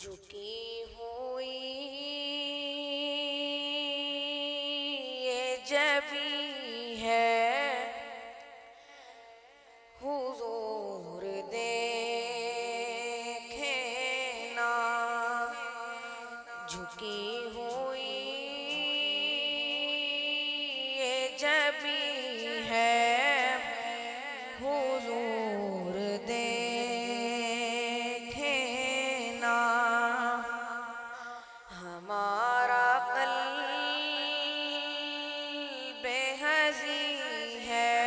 جھکی ہوئی یہ جبیں ہے حضور دیکھیں نا، جھکی ہوئی یہ جبیں ہے حضور دیکھیں نا، ہمارا قلب حزین ہے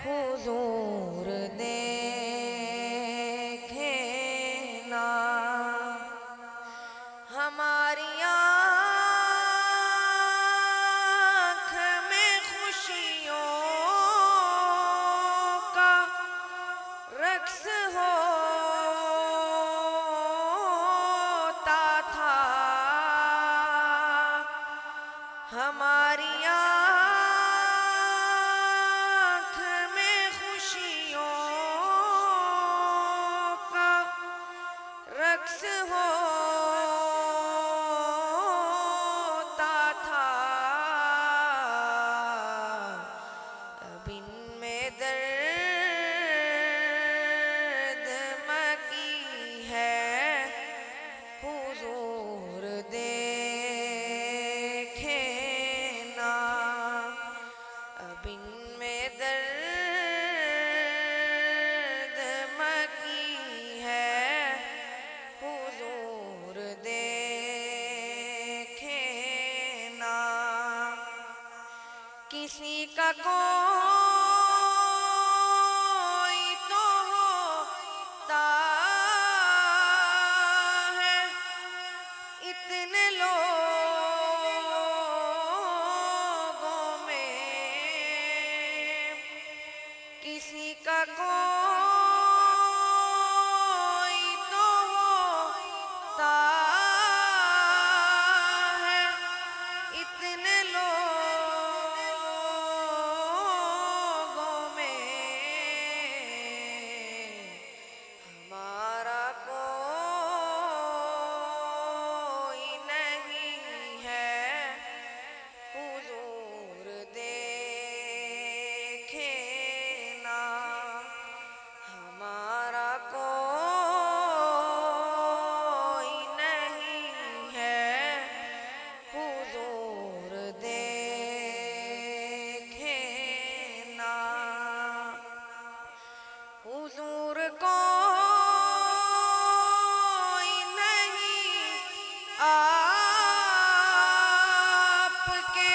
حضور دیکھیں نا، ہماری آنکھ میں خوشیوں کا رقص ہوتا تھا، ہماری آنکھ میں خوشیوں کا رقص ہوتا تھا، اب ان میں درد مکی ہے حضور دیکھیں نا، اب ان میں درد مکی ہے حضور دیکھیں نا، کسی کا کوئی تو ہوتا ہے اتنے لوگوں میں، کسی کا کوئی تو ہوتا ہے اتنے لوگوں میں، ہمارا کوئی نہیں ہے حضور دیکھیں نا، ہمارا کوئی نہیں ہے حضور دیکھیں نا، حضور کوئی نہیں آپ کے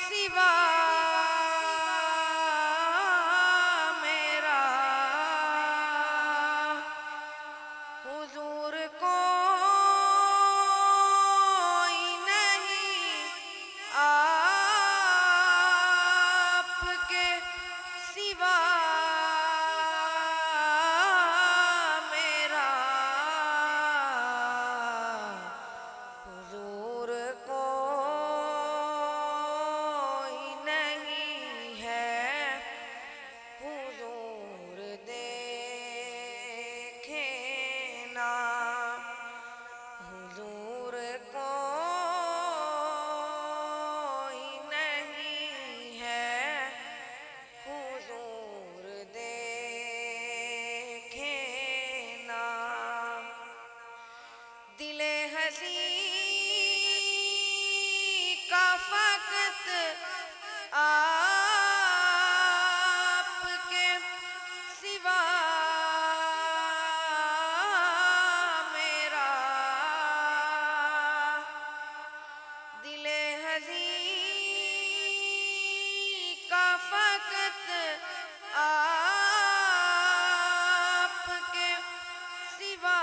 سوا میرا، حضور کوئی نہیں آپ کے سوا میرا، حضور کوئی نہیں ہے حضور دیکھیں نا، حضور کوئی نہیں ہے حضور دیکھیں نا، دل حزین کا فقط آپ کے سوا میرا، دل حزین کا فقط آپ کے سوا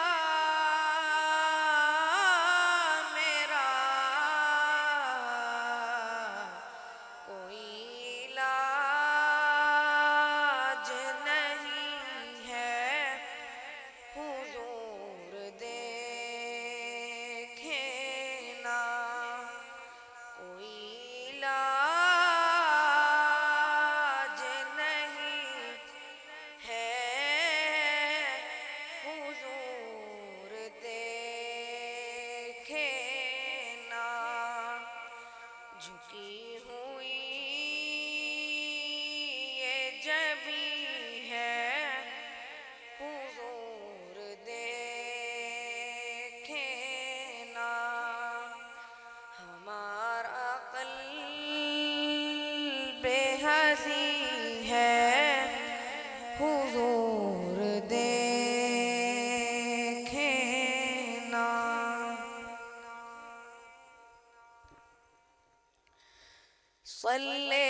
صلی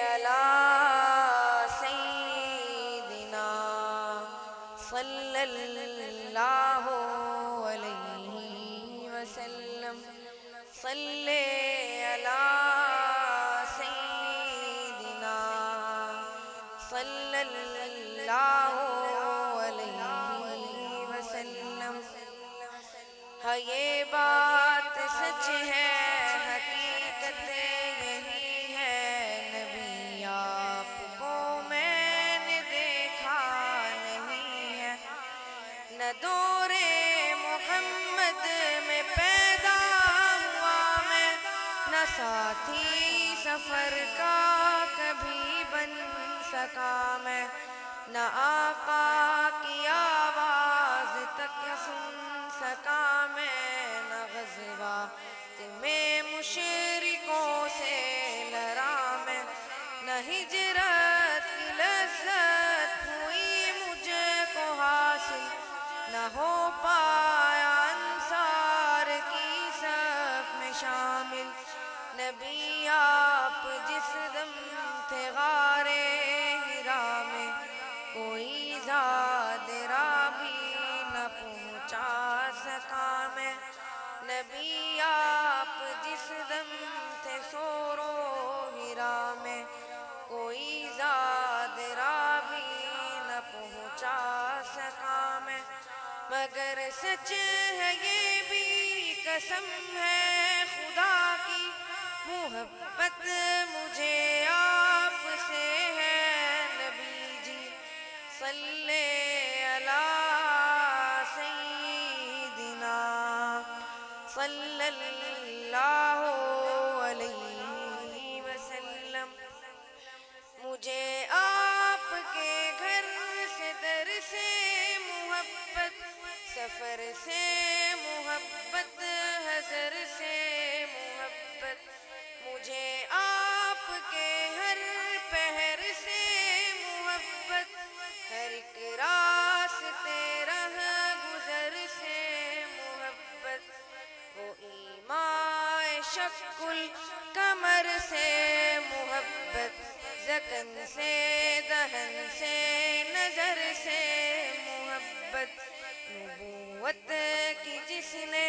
علی سیدنا صلی اللہ علیہ وسلم صلی علی سیدنا صلی اللہ علیہ وسلم. ہاں یہ بات سچ ہے، حقیقت یہی ہے، نبی آپ کو میں نے دیکھا نہیں ہے. نہ دور محمد میں پیدا ہوا میں، نہ ساتھی سفر کا کبھی بن سکا میں، نہ آقا کی آواز تک سن سکا میں، نہ غزوات میں مشرکوں سے لڑا میں، نہ ہجرت کی لذت ہوئی مجھ کو حاصل، نہ ہو پایا انصار کی صف میں شامل. نبی آپ جس دم تھے غار حرا میں، کوئی زاد راہ بھی نہ پہنچا سکا میں. نبی آپ جس دم تھے صور و حرا میں، کوئی زاد راہ بھی نہ پہنچا سکا میں. مگر سچ ہے یہ بھی قسم ہے خدا کی، محبت مجھے آپ سے ہے نبی جی. صلی علی سیدنا صلی اللہ علیہ وسلم. مجھے آپ کے گھر سے در سے محبت، سفر سے محبت، حضر سے محبت. مجھے آپ کے ہر پہر سے محبت، ہر ایک راستے رہ گزر سے محبت. وہ ایمائے شق القمر سے محبت، ذقن سے دہن سے نظر سے محبت. نبوت کی جس نے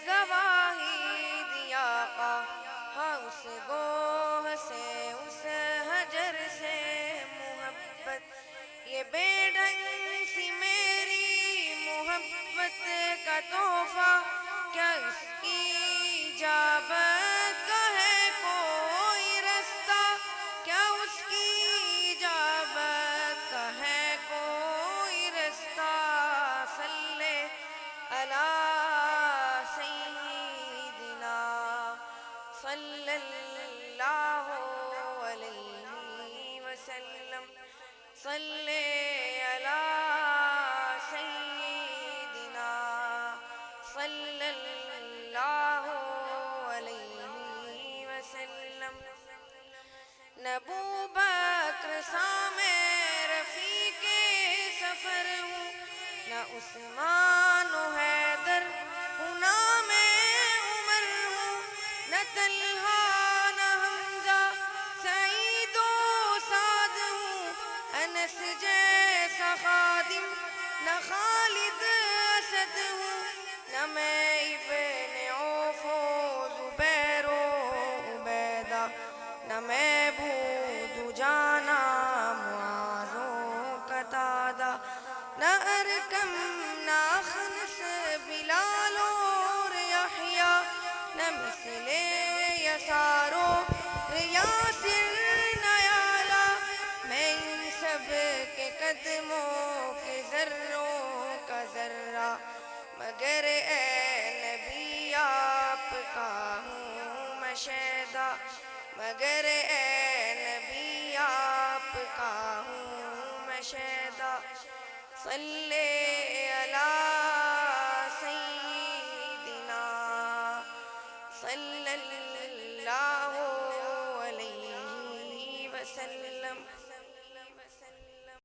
گواہی دیا آقا، ہاں اس گوہ سے اس حجر سے محبت. یہ بے ڈھنگ سی میری محبت کا تحفہ، کیا اس کی اجابت کا ہے کوئی رستہ، کیا اس کی اجابت کا ہے کوئی رستہ. صلی علی سیدنا صلی اللہ علیہ وسلم صلی علی سیدنا صلی اللہ علیہ وسلم. نہ ابوبکر سامع رفیق سفر ہوں، نہ عثمان و حیدر ہوں، نام عمر ہوں، نہ طلحہ نہ حمزہ سعید و سعد ہوں، انس جیسا خادم نہ خالد اسد ہوں، نہ میں ابن عوف و زبیر و عبیدہ، نہ میں بود جانا معاذ و قتادہ، نہ ارکم نہ اخنس بلال اور یحییٰ، نہ مثل یسار و یاسر نہ یعلا. میں ان سب کے قدموں کے ذروں کا ذرہ، مگر اے نبی آپ کا ہوں میں شیدا، مگر اے نبی آپ کا ہوں میں شیدا. صلی علی سیدنا صلی اللہ علیہ وسلم.